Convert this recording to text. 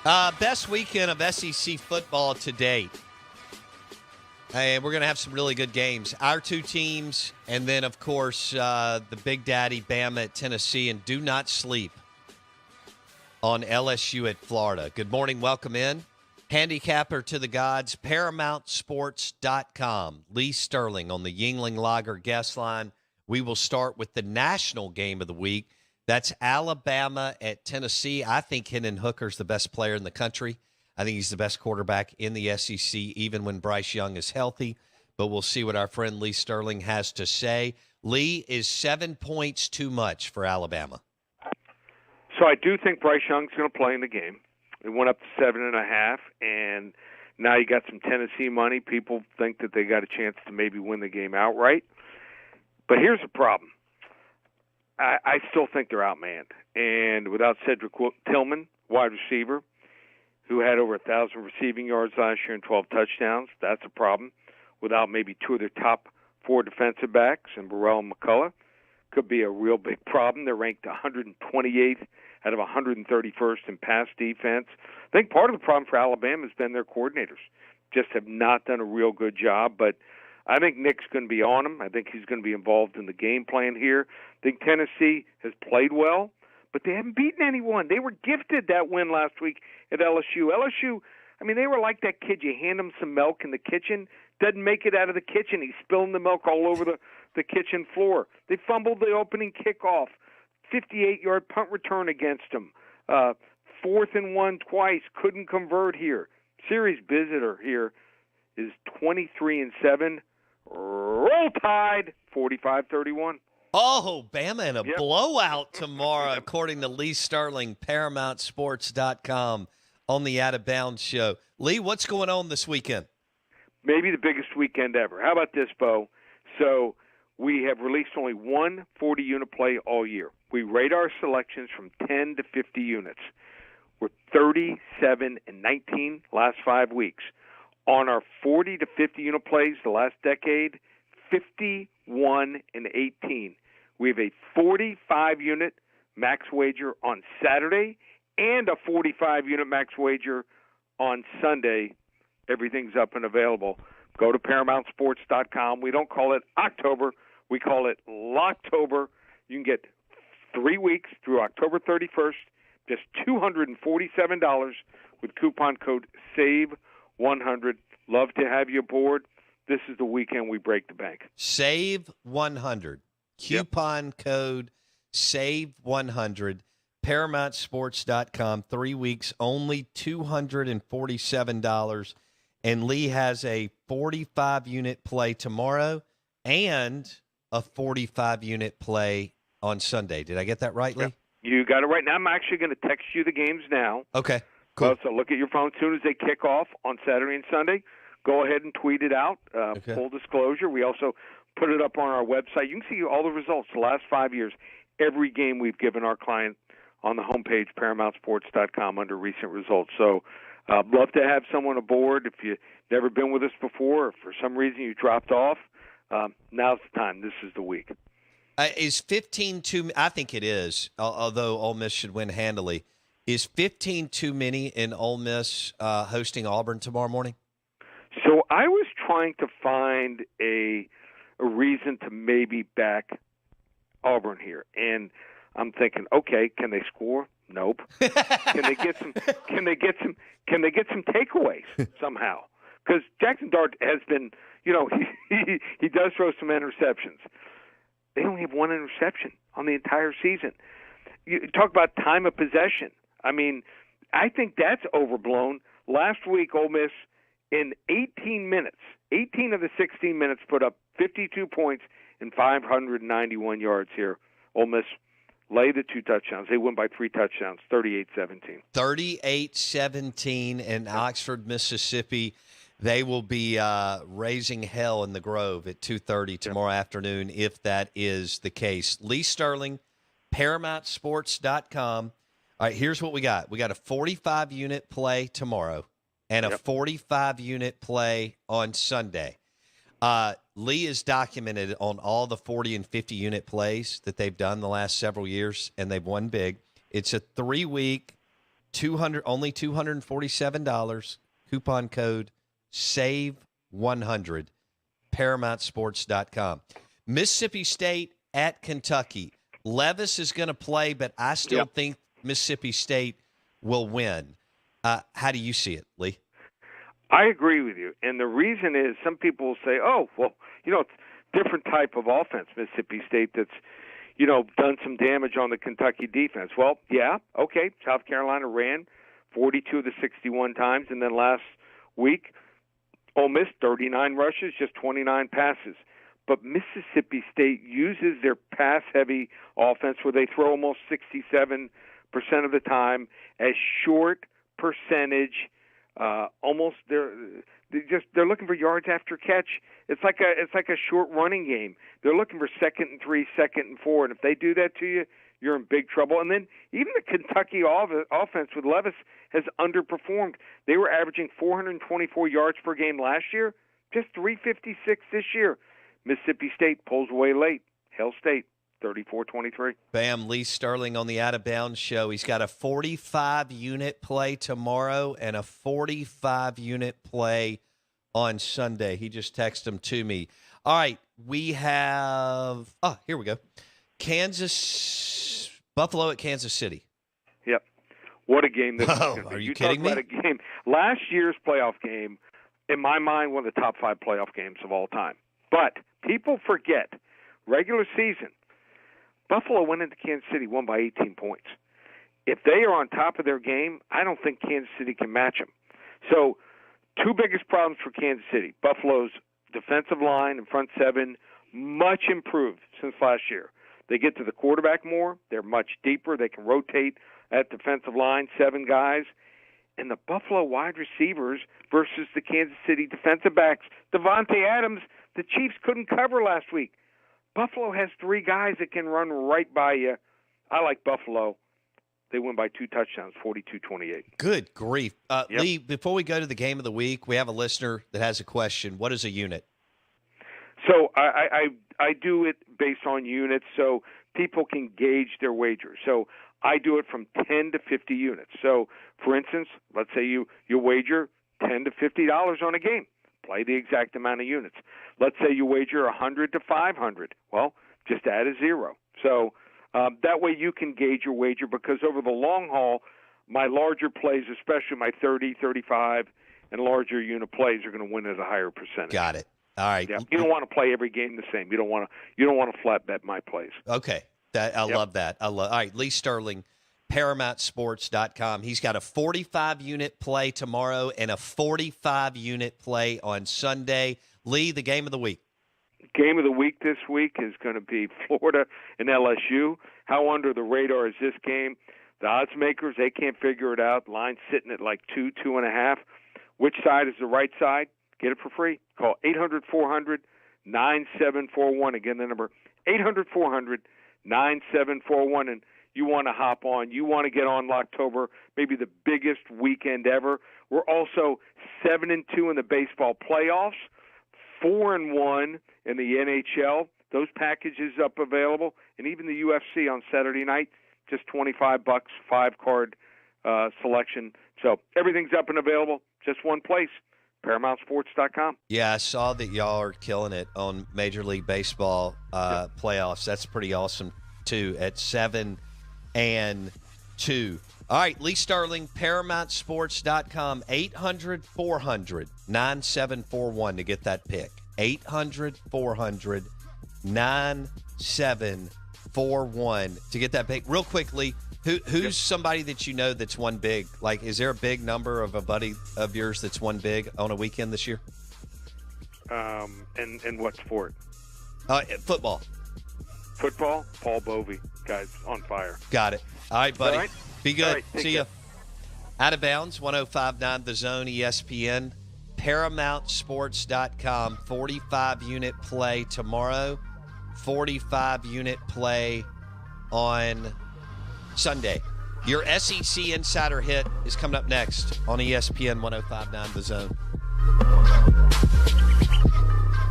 Best weekend of SEC football to date. And we're going to have some really good games. Our two teams, and then, of course, the Big Daddy, Bama at Tennessee. And do not sleep on LSU at Florida. Good morning. Welcome in. Handicapper to the gods, ParamountSports.com. Lee Sterling on the Yuengling Lager guest line. We will start with the national game of the week. That's Alabama at Tennessee. I think Hendon Hooker's the best player in the country. I think he's the best quarterback in the SEC, even when Bryce Young is healthy. But we'll see what our friend Lee Sterling has to say. Lee, is 7 points too much for Alabama? So I do think Bryce Young's going to play in the game. It went up to 7.5, and now you got some Tennessee money. People think that they got a chance to maybe win the game outright. But here's the problem. I still think they're outmanned. And without Cedric Tillman, wide receiver, who had over 1,000 receiving yards last year and 12 touchdowns, that's a problem. Without maybe two of their top four defensive backs, and Burrell and McCullough, could be a real big problem. They're ranked 128th out of 131st in pass defense. I think part of the problem for Alabama has been their coordinators. Just have not done a real good job, but I think Nick's going to be on him. I think he's going to be involved in the game plan here. I think Tennessee has played well, but they haven't beaten anyone. They were gifted that win last week at LSU. LSU, I mean, they were like that kid. You hand him some milk in the kitchen, doesn't make it out of the kitchen. He's spilling the milk all over the kitchen floor. They fumbled the opening kickoff, 58-yard punt return against them. 4th and 1 twice, couldn't convert here. Series visitor here is 23-7. Roll Tide, 45-31. Oh, Bama in a blowout tomorrow, according to Lee Sterling, ParamountSports.com on the Out of Bounds show. Lee, what's going on this weekend? Maybe the biggest weekend ever. How about this, Bo? So we have released only one 40-unit play all year. We rate our selections from 10 to 50 units. We're 37-19 last 5 weeks. On our 40 to 50-unit plays the last decade, 51-18. We have a 45-unit max wager on Saturday and a 45-unit max wager on Sunday. Everything's up and available. Go to ParamountSports.com. We don't call it October. We call it Locktober. You can get 3 weeks through October 31st, just $247 with coupon code SAVE100. Love to have you aboard. This is the weekend we break the bank. SAVE100. Coupon code SAVE100. ParamountSports.com. 3 weeks, only $247. And Lee has a 45-unit play tomorrow and a 45-unit play on Sunday. Did I get that right, Lee? Yep. You got it right. Now I'm actually going to text you the games now. Okay, cool. So look at your phone as soon as they kick off on Saturday and Sunday. Go ahead and tweet it out. Full disclosure. We also put it up on our website. You can see all the results the last 5 years, every game we've given our client on the homepage, ParamountSports.com, under recent results. So love to have someone aboard. If you've never been with us before or for some reason you dropped off, now's the time. This is the week. Is 15 too – I think it is, although Ole Miss should win handily. Is 15 too many in Ole Miss hosting Auburn tomorrow morning? So I was trying to find a reason to maybe back Auburn here, and I'm thinking, okay, can they score? Nope. Can they get some? Can they get some takeaways somehow? Because Jackson Dart has been, he does throw some interceptions. They only have one interception on the entire season. You talk about time of possession. I mean, I think that's overblown. Last week, Ole Miss, in 18 minutes, 18 of the 16 minutes, put up 52 points and 591 yards here. Ole Miss lay the 2 touchdowns. They win by 3 touchdowns, 38-17. 38-17 in Oxford, Mississippi. They will be raising hell in the Grove at 2:30 tomorrow afternoon, if that is the case. Lee Sterling, ParamountSports.com. All right, here's what we got. We got a 45-unit play tomorrow and a 45-unit play on Sunday. Lee is documented on all the 40 and 50-unit plays that they've done the last several years, and they've won big. It's a 3-week only $247. Coupon code SAVE100. ParamountSports.com. Mississippi State at Kentucky. Levis is going to play, but I still think Mississippi State will win. How do you see it, Lee? I agree with you. And the reason is some people will say, oh, well, it's different type of offense, Mississippi State, that's, done some damage on the Kentucky defense. Well, yeah, okay, South Carolina ran 42 of the 61 times, and then last week, Ole Miss, 39 rushes, just 29 passes. But Mississippi State uses their pass-heavy offense where they throw almost 67% of the time as short percentage. Almost they're looking for yards after catch. It's like a short running game. They're looking for 2nd and 3, 2nd and 4, and if they do that to you, you're in big trouble. And then even the Kentucky offense with Levis has underperformed. They were averaging 424 yards per game last year, just 356 this year. Mississippi State pulls away late. Hail State, 34-23. Bam, Lee Sterling on the Out of Bounds show. He's got a 45-unit play tomorrow and a 45-unit play on Sunday. He just texted them to me. All right, we have – here we go. Buffalo at Kansas City. Yep. What a game this is. Are you kidding me? Talk about a game. Last year's playoff game, in my mind, one of the top 5 playoff games of all time. But people forget, regular season, Buffalo went into Kansas City, won by 18 points. If they are on top of their game, I don't think Kansas City can match them. So 2 biggest problems for Kansas City. Buffalo's defensive line and front 7, much improved since last year. They get to the quarterback more. They're much deeper. They can rotate at defensive line, 7 guys. And the Buffalo wide receivers versus the Kansas City defensive backs. Devontae Adams, the Chiefs couldn't cover last week. Buffalo has 3 guys that can run right by you. I like Buffalo. They win by 2 touchdowns, 42-28. Good grief. Lee, before we go to the game of the week, we have a listener that has a question. What is a unit? So I do it based on units so people can gauge their wager. So I do it from 10 to 50 units. So, for instance, let's say you wager $10 to $50 on a game. Play the exact amount of units. Let's say you wager 100 to 500. Well, just add a 0. So that way you can gauge your wager because over the long haul, my larger plays, especially my 30, 35, and larger unit plays are going to win at a higher percentage. Got it. All right. Yeah. You don't want to play every game the same. You don't want to flat bet my plays. Okay. I love that. All right. Lee Sterling, ParamountSports.com. He's got a 45-unit play tomorrow and a 45-unit play on Sunday. Lee, the game of the week. Game of the week this week is going to be Florida and LSU. How under the radar is this game? The odds makers, they can't figure it out. Line's sitting at like 2.5. Which side is the right side? Get it for free. Call 800-400-9741. Again, the number 800-400-9741. And you want to hop on. You want to get on October, maybe the biggest weekend ever. We're also 7-2 in the baseball playoffs, 4-1 in the NHL. Those packages up available. And even the UFC on Saturday night, just $25, 5-card selection. So everything's up and available. Just one place. ParamountSports.com. Yeah, I saw that y'all are killing it on Major League Baseball playoffs. That's pretty awesome, too, at 7-2. All right, Lee Sterling, ParamountSports.com, 800-400-9741 to get that pick. 800-400-9741 to get that pick. Real quickly, who's somebody that you know that's won big? Like, is there a big number of a buddy of yours that's won big on a weekend this year? And what sport? Football. Football? Paul Bovey. Guys, on fire. Got it. All right, buddy. All right. Be good. All right, See ya. Out of Bounds, 105.9 The Zone, ESPN. ParamountSports.com. 45-unit play tomorrow. 45-unit play on Sunday. Your SEC Insider Hit is coming up next on ESPN 105.9 The Zone.